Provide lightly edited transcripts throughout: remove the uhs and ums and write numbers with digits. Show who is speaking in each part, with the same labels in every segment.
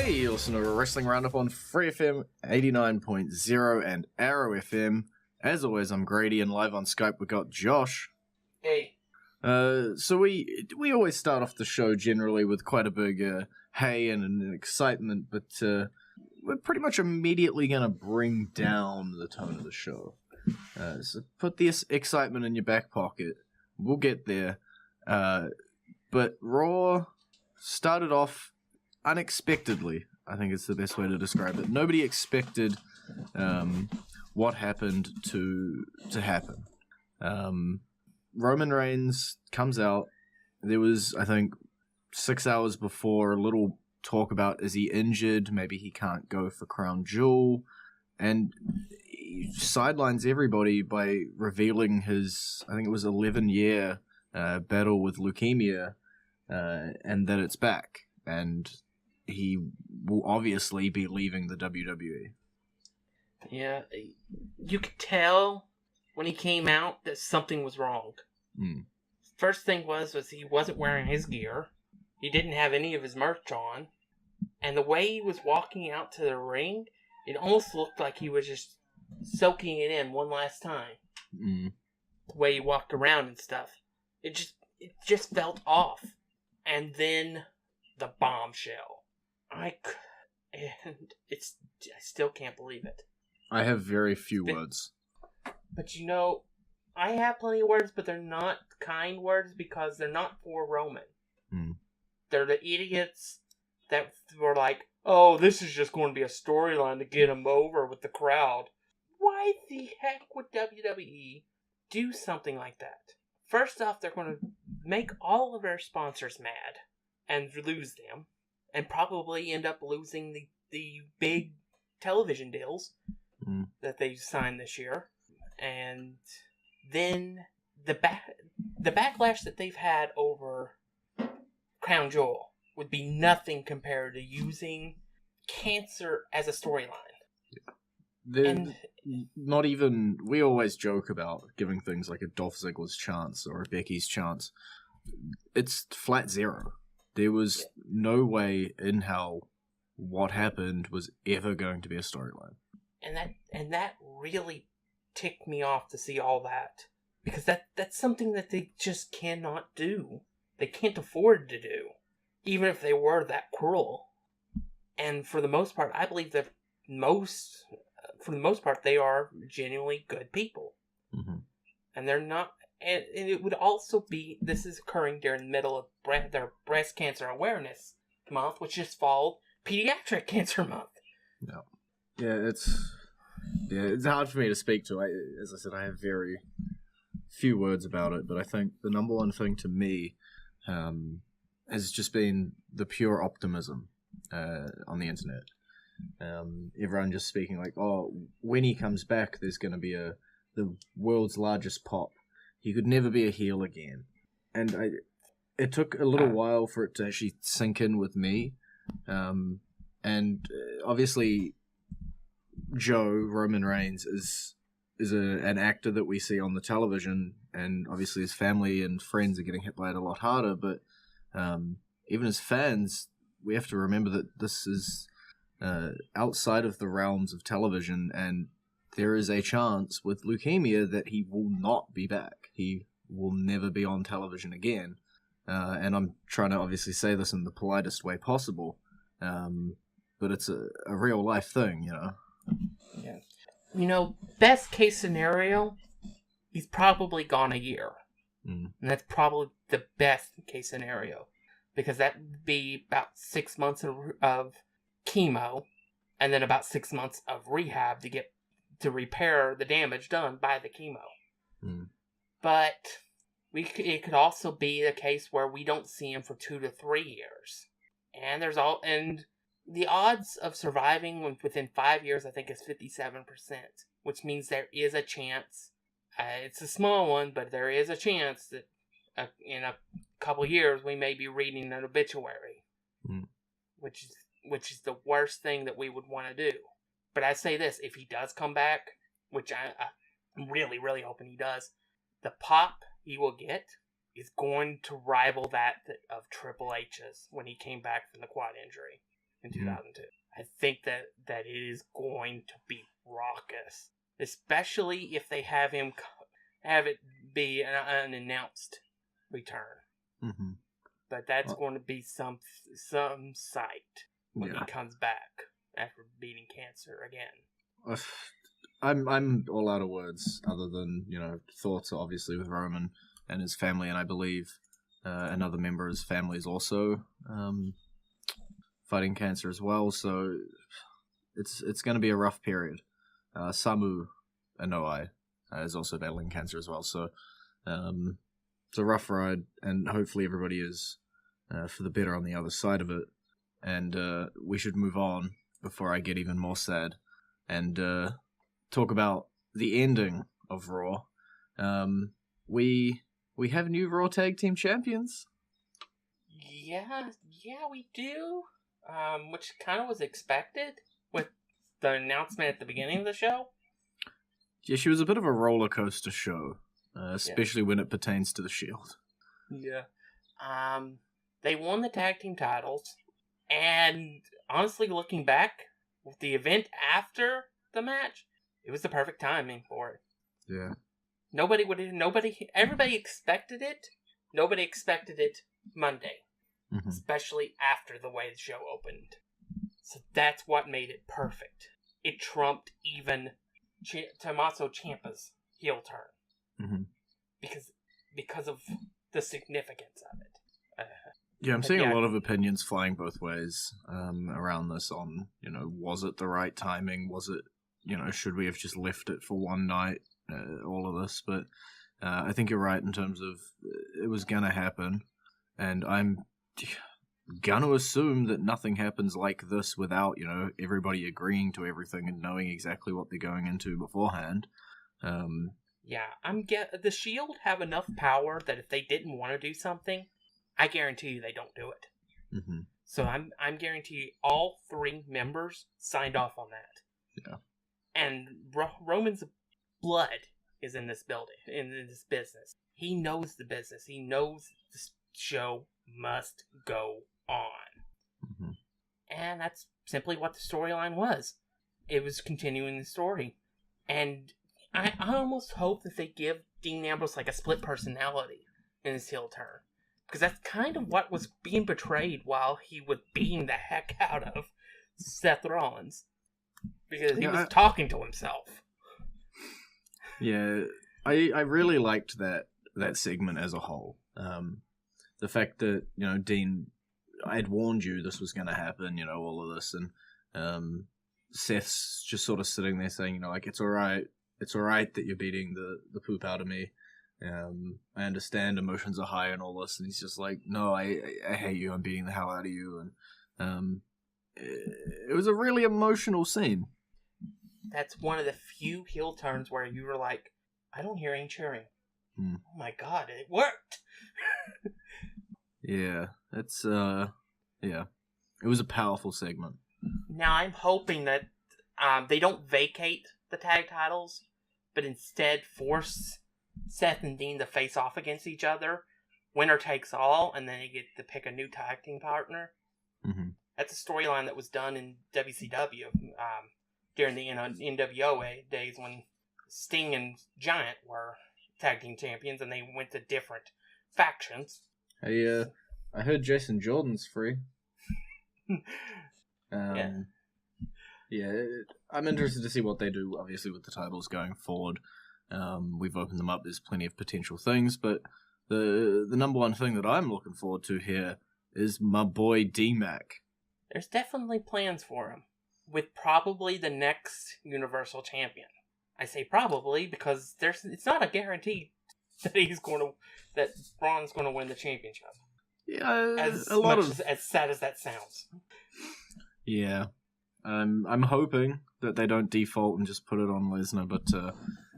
Speaker 1: Hey, you listen to Wrestling Roundup on FreeFM 89.0 and ArrowFM. As always, I'm Grady, and live on Skype we got Josh.
Speaker 2: Hey.
Speaker 1: So we always start off the show generally with quite a big hey and an excitement, but we're pretty much immediately going to bring down the tone of the show. So put this excitement in your back pocket. We'll get there. But Raw started off unexpectedly, I think it's the best way to describe it. Nobody expected what happened to happen. Roman Reigns comes out. There was, I think, 6 hours before, a little talk about, is he injured? Maybe he can't go for Crown Jewel. And he sidelines everybody by revealing his, I think it was 11-year battle with leukemia, and that it's back. And he will obviously be leaving the WWE.
Speaker 2: Yeah, you could tell when he came out that something was wrong. First thing was he wasn't wearing his gear. He didn't have any of his merch on. And the way he was walking out to the ring, it almost looked like he was just soaking it in one last time. The way he walked around and stuff. It just felt off. And then the bombshell. I still can't believe it.
Speaker 1: I have very few words.
Speaker 2: But you know, I have plenty of words, but they're not kind words because they're not for Roman. They're the idiots that were like, oh, this is just going to be a storyline to get him over with the crowd. Why the heck would WWE do something like that? First off, they're going to make all of their sponsors mad and lose them. And probably end up losing the big television deals that they signed this year. And then the backlash that they've had over Crown Jewel would be nothing compared to using cancer as a storyline.
Speaker 1: Not even, we always joke about giving things like a Dolph Ziggler's chance or a Becky's chance. It's flat zero. There was no way in hell what happened was ever going to be a storyline. And that really ticked me off to see all that. Because that's something that they just cannot do. They can't afford to do. Even if they were that cruel. And for the most part, I believe that for the most part, they are genuinely good people. And they're not. And it would also be, this is occurring during the middle of their Breast Cancer Awareness Month, which just followed Pediatric Cancer Month. No. Yeah, it's hard for me to speak to. As I said, I have very few words about it, but I think the number one thing to me has just been the pure optimism on the internet. Everyone just speaking like, oh, when he comes back, there's going to be the world's largest pop. He could never be a heel again. And it took a little while for it to actually sink in with me. And obviously, Roman Reigns, is an actor that we see on the television. And obviously his family and friends are getting hit by it a lot harder. But even as fans, we have to remember that this is outside of the realms of television, and there is a chance with leukemia that he will not be back. He will never be on television again. And I'm trying to obviously say this in the politest way possible. But it's a real life thing, you know?
Speaker 2: Yeah. You know, best case scenario, he's probably gone a year. And that's probably the best case scenario. Because that would be about 6 months of chemo, and then about 6 months of rehab to repair the damage done by the chemo. But it could also be the case where we don't see him for 2 to 3 years. And the odds of surviving within 5 years, I think, is 57%, which means there is a chance. It's a small one, but there is a chance that in a couple years we may be reading an obituary, which is the worst thing that we would want to do. But I say this, if he does come back, which I'm really, really hoping he does, the pop he will get is going to rival that of Triple H's when he came back from the quad injury. in 2002. I think that it is going to be raucous, especially if they have it be an unannounced return.
Speaker 1: Mm-hmm.
Speaker 2: But that's going to be some sight when he comes back after beating cancer again.
Speaker 1: I'm all out of words, other than thoughts obviously with Roman and his family, and I believe another member of his family is also fighting cancer as well. So it's going to be a rough period. Samu Anoa'i is also battling cancer as well. So it's a rough ride, and hopefully everybody is for the better on the other side of it. And we should move on before I get even more sad and talk about the ending of Raw. We have new Raw Tag Team Champions.
Speaker 2: Yeah, we do. Which kind of was expected with the announcement at the beginning of the show.
Speaker 1: Yeah, she was a bit of a roller coaster show, especially when it pertains to the Shield.
Speaker 2: Yeah. They won the tag team titles, and honestly, looking back, with the event after the match, it was the perfect timing for it.
Speaker 1: Yeah.
Speaker 2: Everybody expected it. Nobody expected it Monday.
Speaker 1: Mm-hmm.
Speaker 2: Especially after the way the show opened. So that's what made it perfect. It trumped even Tommaso Ciampa's heel turn.
Speaker 1: Mm-hmm.
Speaker 2: Because of the significance of it.
Speaker 1: I'm seeing a lot of opinions flying both ways around this on, was it the right timing? Was it, should we have just left it for one night? All of this. But I think you're right in terms of it was going to happen. And I'm gonna assume that nothing happens like this without, everybody agreeing to everything and knowing exactly what they're going into beforehand.
Speaker 2: The Shield have enough power that if they didn't want to do something, I guarantee you they don't do it.
Speaker 1: Mm-hmm.
Speaker 2: So I'm guarantee all 3 members signed off on that.
Speaker 1: Yeah.
Speaker 2: And Roman's blood is in this building, in this business. He knows the business. He knows the show must go on.
Speaker 1: Mm-hmm.
Speaker 2: And that's simply what the storyline was. It was continuing the story. And I almost hope that they give Dean Ambrose like a split personality in his heel turn. Because that's kind of what was being portrayed while he was beating the heck out of Seth Rollins. Because he was talking to himself.
Speaker 1: Yeah, I really liked that segment as a whole. The fact that, Dean, I had warned you this was going to happen, all of this, and Seth's just sort of sitting there saying, it's all right that you're beating the poop out of me. I understand emotions are high and all this, and he's just like, no, I hate you, I'm beating the hell out of you, and it was a really emotional scene.
Speaker 2: That's one of the few heel turns where you were like, I don't hear any cheering. Oh my god, it worked!
Speaker 1: Yeah, it's, it was a powerful segment.
Speaker 2: Now, I'm hoping that they don't vacate the tag titles, but instead force Seth and Dean to face off against each other. Winner takes all, and then they get to pick a new tag team partner.
Speaker 1: Mm-hmm.
Speaker 2: That's a storyline that was done in WCW during the NWO days when Sting and Giant were tag team champions, and they went to different factions.
Speaker 1: Hey, I heard Jason Jordan's free.
Speaker 2: Yeah,
Speaker 1: I'm interested to see what they do, obviously, with the titles going forward. We've opened them up. There's plenty of potential things, but the number one thing that I'm looking forward to here is my boy D-Mac.
Speaker 2: There's definitely plans for him, with probably the next Universal Champion. I say probably because it's not a guarantee that Braun's going to win the championship.
Speaker 1: Yeah,
Speaker 2: as sad as that sounds.
Speaker 1: Yeah, I'm hoping that they don't default and just put it on Lesnar, but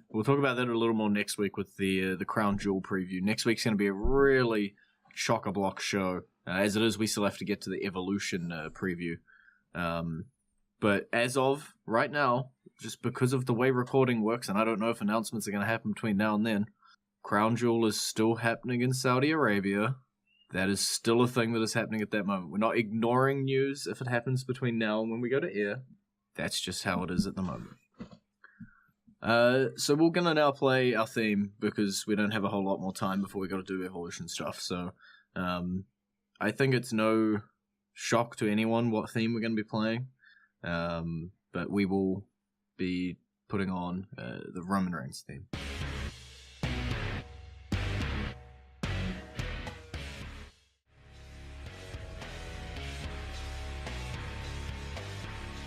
Speaker 1: we'll talk about that a little more next week with the Crown Jewel preview. Next week's going to be a really chock-a-block show. As it is, we still have to get to the Evolution preview. But as of right now, just because of the way recording works, and I don't know if announcements are going to happen between now and then, Crown Jewel is still happening in Saudi Arabia. That is still a thing that is happening at that moment. We're not ignoring news if it happens between now and when we go to air. That's just how it is at the moment. So we're going to now play our theme because we don't have a whole lot more time before we got to do Evolution stuff. So I think it's no shock to anyone what theme we're going to be playing. But we will be putting on the Roman Reigns theme.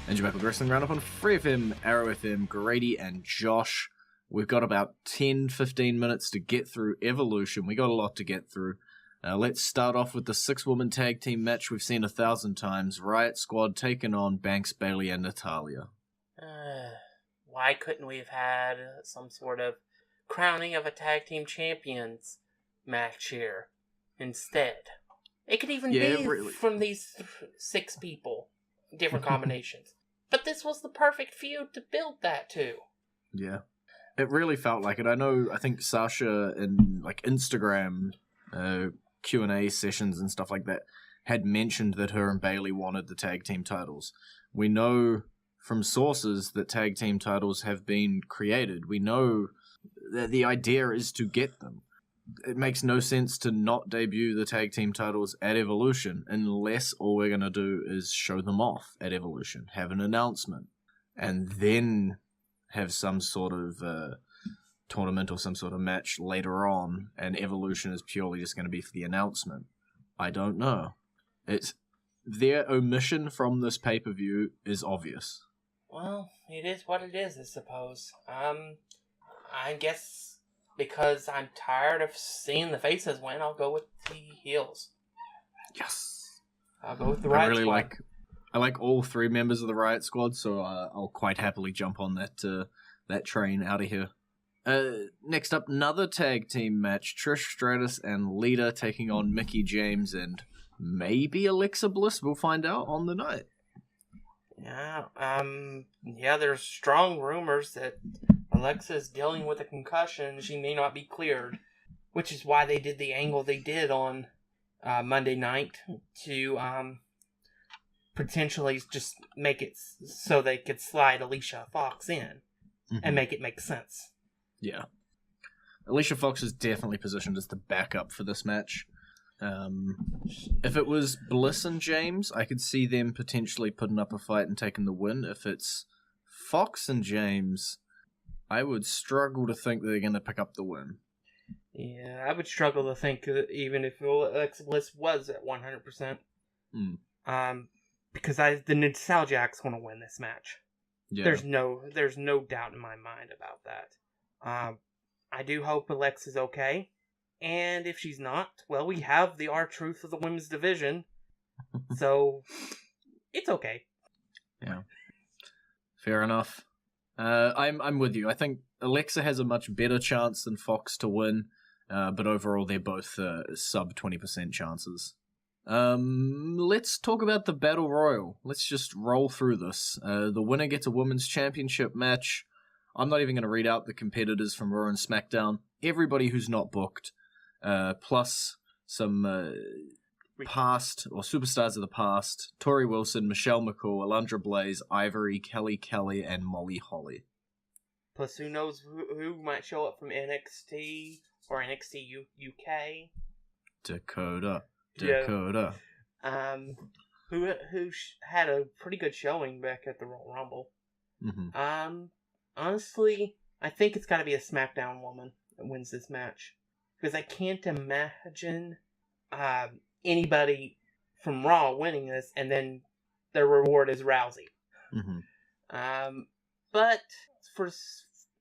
Speaker 1: And you're back with Wrestling Roundup on FreeFM, ArrowFM, Grady and Josh. We've got about 10-15 minutes to get through Evolution. We got a lot to get through. Let's start off with the 6-woman tag team match we've seen 1,000 times. Riot Squad taking on Banks, Bayley, and Natalya.
Speaker 2: Why couldn't we have had some sort of crowning of a tag team champions match here instead? It could even be really from these 6 people, different combinations. But this was the perfect feud to build that to.
Speaker 1: Yeah. It really felt like it. I think Sasha in like Instagram Q&A sessions and stuff like that had mentioned that her and Bayley wanted the tag team titles. We know from sources that tag team titles have been created. We know that the idea is to get them. It makes no sense to not debut the tag team titles at Evolution unless all we're going to do is show them off at Evolution, have an announcement, and then have some sort of tournament or some sort of match later on, and Evolution is purely just going to be for the announcement. I don't know. It's their omission from this pay-per-view is obvious.
Speaker 2: Well, it is what it is, I suppose. I guess because I'm tired of seeing the faces win, I'll go with the heels.
Speaker 1: Yes.
Speaker 2: I'll go with the Riot Squad.
Speaker 1: I like all 3 members of the Riot Squad, so I'll quite happily jump on that train out of here. Next up, another tag team match. Trish Stratus and Lita taking on Mickie James and maybe Alexa Bliss. We'll find out on the night.
Speaker 2: Yeah, there's strong rumors that Alexa is dealing with a concussion. She may not be cleared, which is why they did the angle they did on Monday night to potentially just make it so they could slide Alicia Fox in and make it make sense.
Speaker 1: Yeah. Alicia Fox is definitely positioned as the backup for this match. If it was Bliss and James, I could see them potentially putting up a fight and taking the win. If it's Fox and James, I would struggle to think they're going to pick up the win.
Speaker 2: Yeah, I would struggle to think that even if Alexa Bliss was at 100%. Because the Nostalgiac's going to win this match. Yeah. There's no doubt in my mind about that. I do hope Alexa's okay. And if she's not, well, we have the R-Truth of the women's division. So, it's okay.
Speaker 1: Yeah. Fair enough. I'm with you. I think Alexa has a much better chance than Fox to win. But overall, they're both sub 20% chances. Let's talk about the Battle Royal. Let's just roll through this. The winner gets a Women's Championship match. I'm not even going to read out the competitors from Raw and SmackDown. Everybody who's not booked. Plus some past, or superstars of the past. Tori Wilson, Michelle McCool, Alundra Blaze, Ivory, Kelly, and Molly Holly.
Speaker 2: Plus who knows who might show up from NXT or NXT UK.
Speaker 1: Dakota.
Speaker 2: Who had a pretty good showing back at the Royal Rumble. Honestly, I think it's got to be a SmackDown woman that wins this match. Because I can't imagine anybody from Raw winning this and then their reward is Rousey. But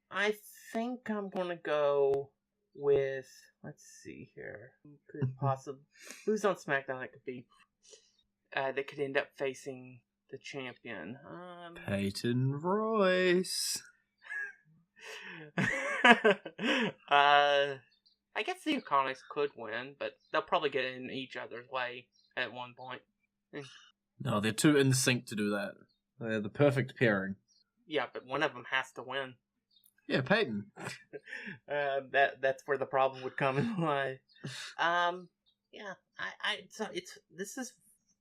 Speaker 2: I think I'm going to go with, let's see here. Who's on SmackDown that could be, that could end up facing the champion?
Speaker 1: Peyton Royce.
Speaker 2: I guess the Iconics could win, but they'll probably get in each other's way at one point.
Speaker 1: No, they're too in sync to do that. They're the perfect pairing.
Speaker 2: Yeah, but one of them has to win.
Speaker 1: Yeah, Peyton.
Speaker 2: That's where the problem would come in lie. Yeah, this is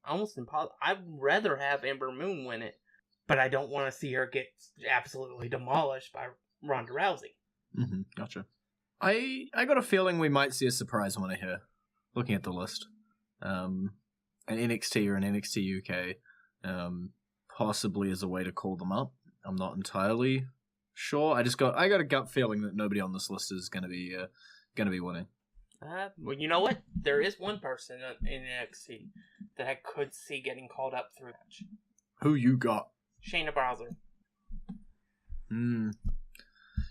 Speaker 2: almost impossible. I'd rather have Ember Moon win it, but I don't want to see her get absolutely demolished by Ronda Rousey.
Speaker 1: Mm-hmm, gotcha. I got a feeling we might see a surprise winner here, looking at the list. An NXT or an NXT UK, possibly as a way to call them up. I'm not entirely sure. I got a gut feeling that nobody on this list is gonna be winning.
Speaker 2: Well, you know what? There is one person in NXT that I could see getting called up through the match.
Speaker 1: Who you got?
Speaker 2: Shayna Baszler.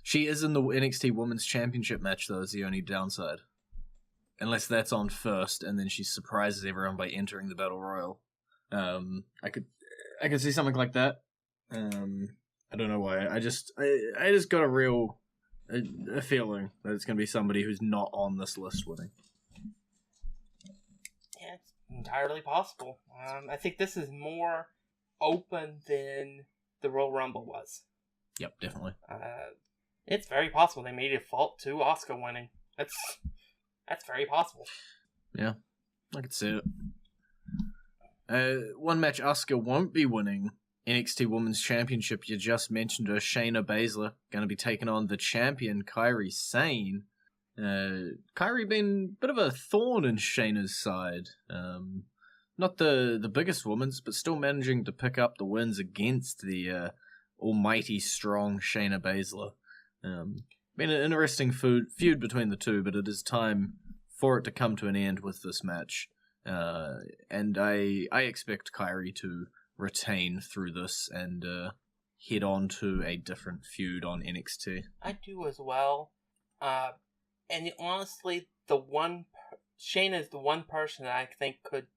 Speaker 1: She is in the NXT Women's Championship match, though, is the only downside. Unless that's on first, and then she surprises everyone by entering the Battle Royal. I could see something like that. I don't know why. I just got a real a feeling that it's going to be somebody who's not on this list winning.
Speaker 2: Yeah, it's entirely possible. I think this is more open than the Royal Rumble was.
Speaker 1: Yep, definitely.
Speaker 2: It's very possible they may default to Asuka winning. That's very possible.
Speaker 1: Yeah, I could see it. One match Asuka won't be winning, NXT Women's Championship, you just mentioned her, Shayna Baszler, going to be taking on the champion, Kairi Sane. Kairi been a bit of a thorn in Shayna's side. Not the biggest women's, but still managing to pick up the wins against the almighty strong Shayna Baszler. Been an interesting feud between the two, but it is time for it to come to an end with this match. And I expect Kairi to retain through this and head on to a different feud on NXT.
Speaker 2: I do as well. And honestly, Shayna is the one person that I think could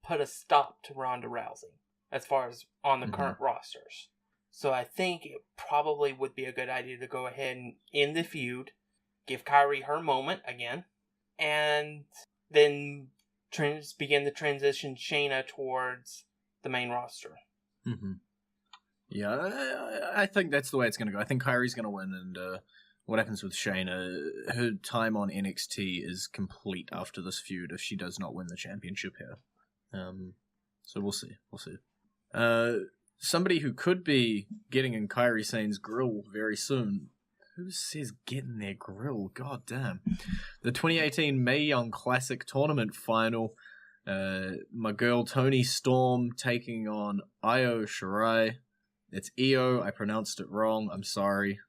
Speaker 2: put a stop to Ronda Rousey as far as on the current rosters. So I think it probably would be a good idea to go ahead and end the feud, give Kairi her moment again, and then begin the transition Shayna towards the main roster.
Speaker 1: Mm-hmm. Yeah, I think that's the way it's going to go. I think Kairi's going to win, and what happens with Shayna, her time on NXT is complete after this feud if she does not win the championship here. So we'll see. Somebody who could be getting in Kairi Sane's grill very soon. Who says get in their grill? God damn. The 2018 Mae Young Classic Tournament Final. My girl Toni Storm taking on Io Shirai. It's Io. I pronounced it wrong. I'm sorry.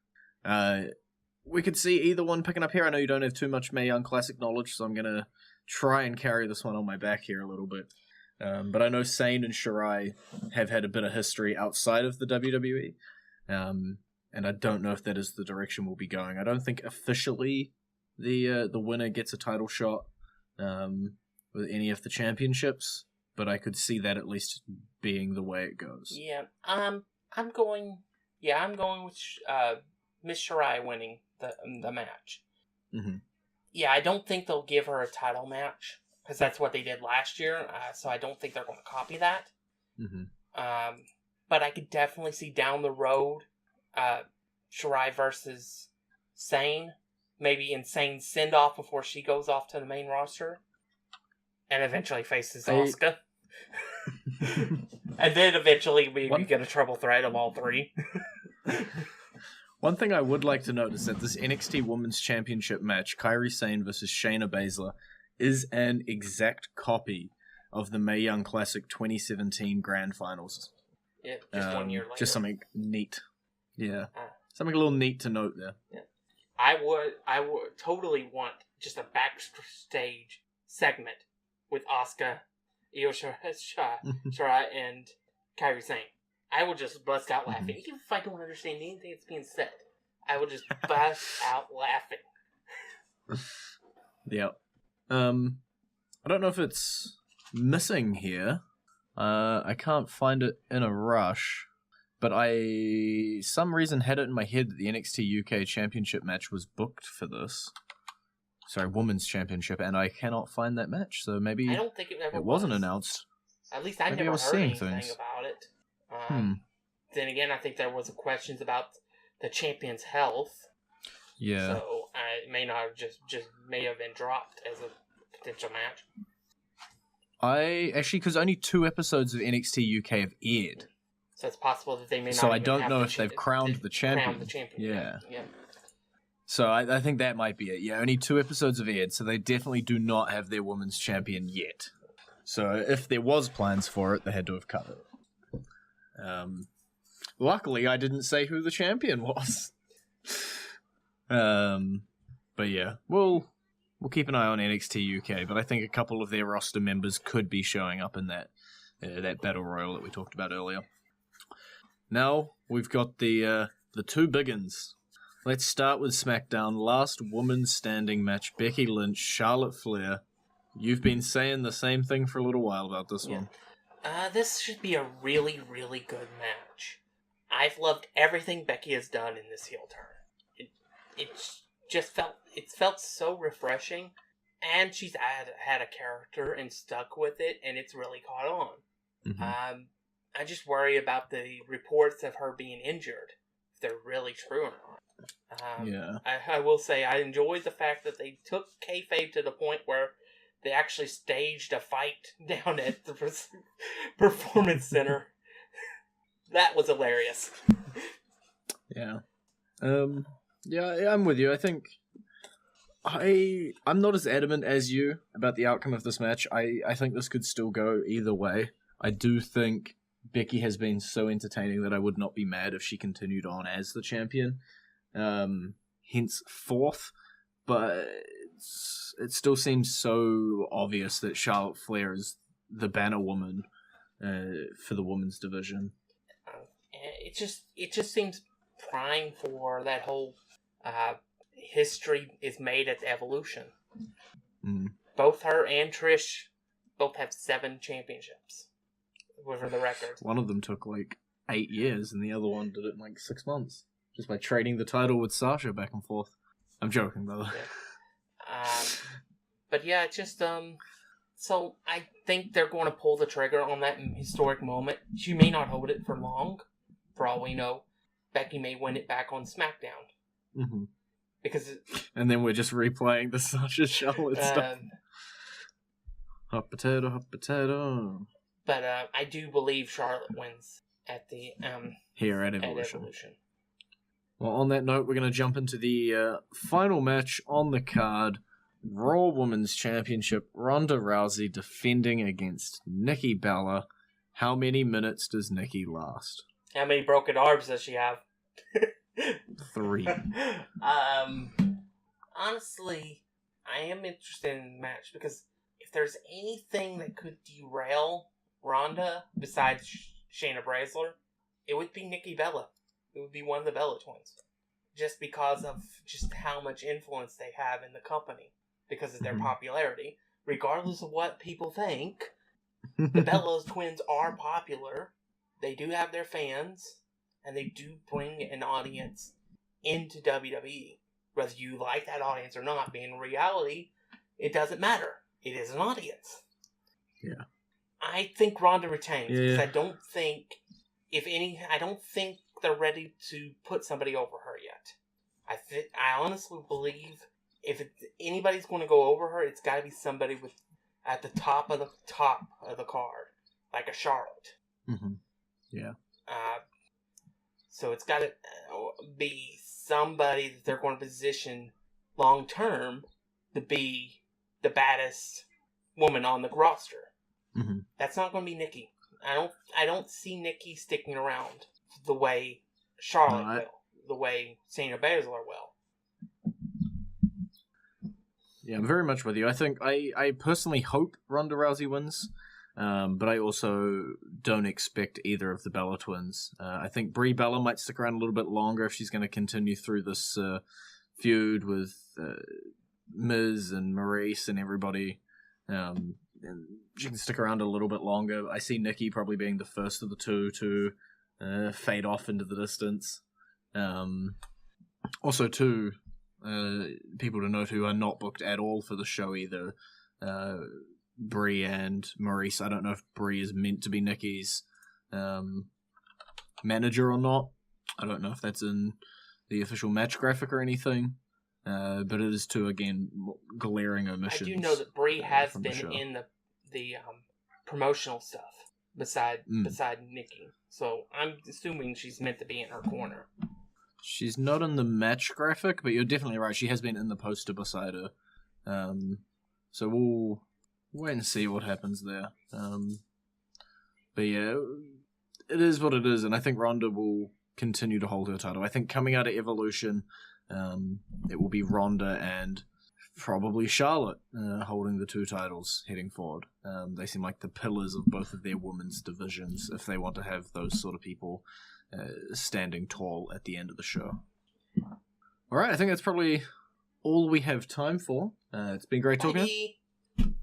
Speaker 1: We could see either one picking up here. I know you don't have too much Mae Young Classic knowledge, so I'm going to try and carry this one on my back here a little bit. But I know Sane and Shirai have had a bit of history outside of the WWE. And I don't know if that is the direction we'll be going. I don't think officially the winner gets a title shot with any of the championships, but I could see that at least being the way it goes.
Speaker 2: Yeah, I'm going with Miss Shirai winning the match.
Speaker 1: Mm-hmm.
Speaker 2: Yeah, I don't think they'll give her a title match because that's what they did last year. So I don't think they're going to copy that.
Speaker 1: Mm-hmm.
Speaker 2: But I could definitely see down the road Shirai versus Sane, maybe in Sane's send-off before she goes off to the main roster, and eventually faces Asuka. And then eventually we get a triple threat of all three.
Speaker 1: One thing I would like to note is that this NXT Women's Championship match, Kairi Sane versus Shayna Baszler, is an exact copy of the Mae Young Classic 2017 Grand Finals.
Speaker 2: Yeah, just 1 year later.
Speaker 1: Just something neat. Yeah. Something a little neat to note there.
Speaker 2: Yeah. I would totally want just a backstage segment with Asuka, Io Shirai, and Kairi Sane. I would just bust out laughing. Mm-hmm. Even if I don't understand anything that's being said, I would just bust out laughing.
Speaker 1: Yeah. I don't know if it's missing here. I can't find it in a rush. But some reason had it in my head that the NXT UK Championship match was booked for this. Sorry, Women's Championship, and I cannot find that match, so maybe
Speaker 2: I don't think it
Speaker 1: wasn't announced.
Speaker 2: At least I never heard anything about it. Then again, I think there was questions about the champion's health.
Speaker 1: Yeah.
Speaker 2: So it may not have just may have been dropped as a potential match.
Speaker 1: Because only 2 episodes of NXT UK have aired.
Speaker 2: So it's possible that they may not.
Speaker 1: So I don't know if they've crowned the champion. Yeah. So I think that might be it. Yeah, only 2 episodes have aired, so they definitely do not have their women's champion yet. So if there was plans for it, they had to have cut it. Luckily, I didn't say who the champion was. But yeah, we'll keep an eye on NXT UK. But I think a couple of their roster members could be showing up in that battle royal that we talked about earlier. Now we've got the 2 big uns. Let's start with SmackDown. Last woman standing match: Becky Lynch, Charlotte Flair. You've been saying the same thing for a little while about this one.
Speaker 2: This should be a really, really good match. I've loved everything Becky has done in this heel turn. It felt so refreshing, and she's had a character and stuck with it, and it's really caught on. Mm-hmm. I just worry about the reports of her being injured, if they're really true or not. I will say I enjoyed the fact that they took kayfabe to the point where they actually staged a fight down at the Performance Center. That was hilarious.
Speaker 1: Yeah. I'm with you. I think I'm not as adamant as you about the outcome of this match. I think this could still go either way. I do think Becky has been so entertaining that I would not be mad if she continued on as the champion. Henceforth, but it still seems so obvious that Charlotte Flair is the banner woman for the women's division.
Speaker 2: It just seems prime for that whole history is made at Evolution. Mm. Both her and Trish both have 7 championships. For the record.
Speaker 1: One of them took 8 years, and the other one did it in 6 months, just by trading the title with Sasha back and forth. I'm joking, by the way.
Speaker 2: But yeah, it's just so I think they're going to pull the trigger on that historic moment. She may not hold it for long. For all we know, Becky may win it back on SmackDown. Mm-hmm.
Speaker 1: And then we're just replaying the Sasha Charlotte stuff. Hot potato, hot potato.
Speaker 2: But I do believe Charlotte wins at the
Speaker 1: here at Evolution. Well, on that note, we're going to jump into the final match on the card. Raw Women's Championship. Ronda Rousey defending against Nikki Bella. How many minutes does Nikki last?
Speaker 2: How many broken arms does she have?
Speaker 1: 3.
Speaker 2: Honestly, I am interested in the match because if there's anything that could derail Ronda besides Shayna Baszler, it would be Nikki Bella. It would be one of the Bella twins. Just because of just how much influence they have in the company. Because of their popularity. Regardless of what people think, the Bella twins are popular. They do have their fans. And they do bring an audience into WWE. Whether you like that audience or not, being in reality, it doesn't matter. It is an audience.
Speaker 1: Yeah.
Speaker 2: I think Ronda retains because I don't think they're ready to put somebody over her yet. I honestly believe if anybody's going to go over her, it's got to be somebody at the top of the card, like a Charlotte.
Speaker 1: Mm-hmm. Yeah.
Speaker 2: So it's got to be somebody that they're going to position long term to be the baddest woman on the roster. Mm-hmm. That's not going to be Nikki. I don't see Nikki sticking around the way Charlotte will, the way Shayna Baszler will.
Speaker 1: Yeah, I'm very much with you. I think I personally hope Ronda Rousey wins, but I also don't expect either of the Bella twins. I think Brie Bella might stick around a little bit longer if she's going to continue through this feud with Miz and Maurice and everybody. And she can stick around a little bit longer. I see Nikki probably being the first of the two to fade off into the distance. Also, too, people to note who are not booked at all for the show either. Brie and Maurice. I don't know if Brie is meant to be Nikki's manager or not. I don't know if that's in the official match graphic or anything. But it is two, again, glaring omissions.
Speaker 2: I do know that Brie has been in the promotional stuff beside Nikki. So I'm assuming she's meant to be in her corner.
Speaker 1: She's not in the match graphic, but you're definitely right. She has been in the poster beside her. So we'll wait and see what happens there. But yeah, it is what it is, and I think Ronda will continue to hold her title. I think coming out of Evolution, it will be Ronda and probably Charlotte holding the 2 titles heading forward. They seem like the pillars of both of their women's divisions if they want to have those sort of people standing tall at the end of the show. All right, I think that's probably all we have time for. It's been great talking. You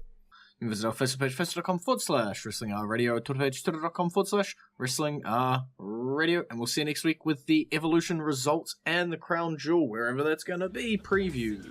Speaker 1: can visit our Facebook page, facebook.com/WrestlingRadio, Twitter page, twitter.com/WrestlingRadio, and we'll see you next week with the Evolution results and the Crown Jewel, wherever that's going to be, preview.